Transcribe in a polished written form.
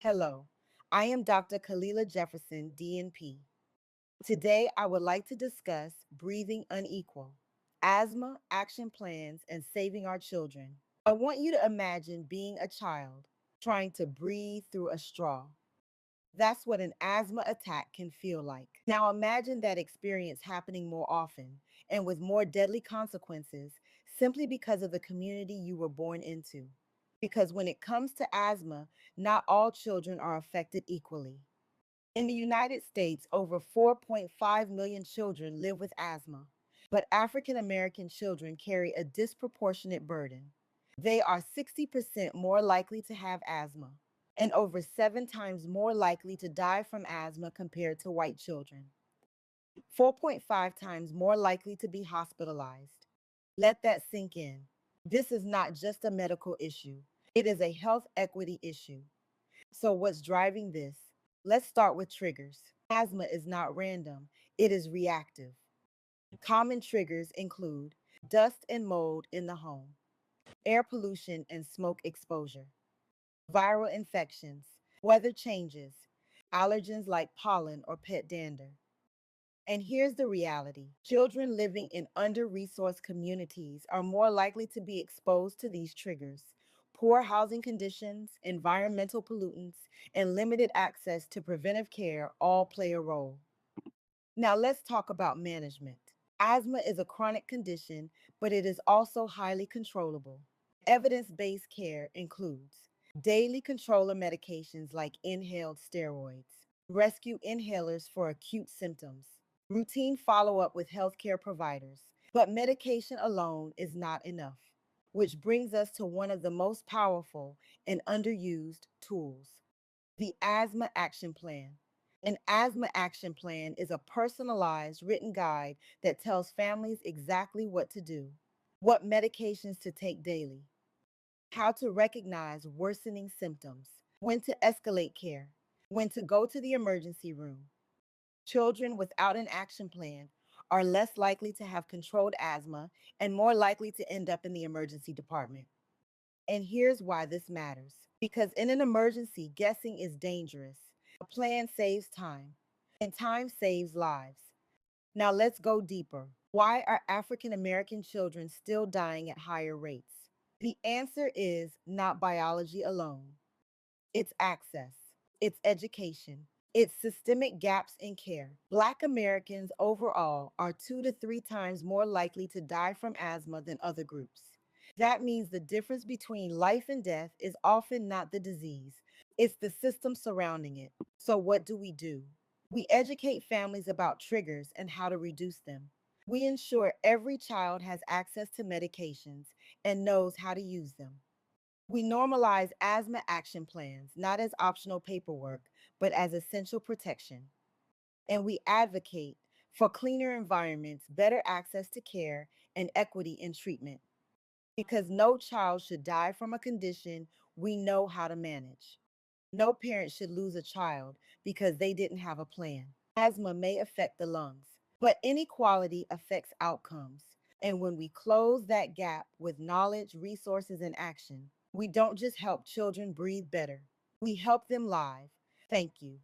Hello, I am Dr. Kalila Jefferson, DNP. Today, I would like to discuss breathing unequal, asthma, action plans, and saving our children. I want you to imagine being a child trying to breathe through a straw. That's what an asthma attack can feel like. Now, imagine that experience happening more often and with more deadly consequences simply because of the community you were born into. Because when it comes to asthma, not all children are affected equally. In the United States, over 4.5 million children live with asthma, but African American children carry a disproportionate burden. They are 60% more likely to have asthma and over 7 times more likely to die from asthma compared to white children, 4.5 times more likely to be hospitalized. Let that sink in. This is not just a medical issue, it is a health equity issue. So, what's driving this? Let's start with triggers. Asthma is not random, it is reactive. Common triggers include dust and mold in the home, air pollution and smoke exposure, viral infections, weather changes, allergens like pollen or pet dander. And here's the reality: children living in under resourced communities are more likely to be exposed to these triggers. Poor housing conditions, environmental pollutants, and limited access to preventive care all play a role. Now, let's talk about management. Asthma is a chronic condition, but it is also highly controllable. Evidence based care includes daily controller medications like inhaled steroids, rescue inhalers for acute symptoms, routine follow up with healthcare providers. But medication alone is not enough, which brings us to one of the most powerful and underused tools: the Asthma Action Plan. An asthma action plan is a personalized written guide that tells families exactly what to do, what medications to take daily, how to recognize worsening symptoms, when to escalate care, when to go to the emergency room. Children without an action plan are less likely to have controlled asthma and more likely to end up in the emergency department. And here's why this matters: because in an emergency, guessing is dangerous. A plan saves time, and time saves lives. Now let's go deeper. Why are African American children still dying at higher rates? The answer is not biology alone. It's access, it's education, it's systemic gaps in care. Black Americans overall are 2 to 3 times more likely to die from asthma than other groups. That means the difference between life and death is often not the disease, it's the system surrounding it. So, what do? We educate families about triggers and how to reduce them. We ensure every child has access to medications and knows how to use them. We normalize asthma action plans, not as optional paperwork, but as essential protection. And we advocate for cleaner environments, better access to care, and equity in treatment. Because no child should die from a condition we know how to manage. No parent should lose a child because they didn't have a plan. Asthma may affect the lungs, but inequality affects outcomes. And when we close that gap with knowledge, resources, and action, we don't just help children breathe better, we help them live. Thank you.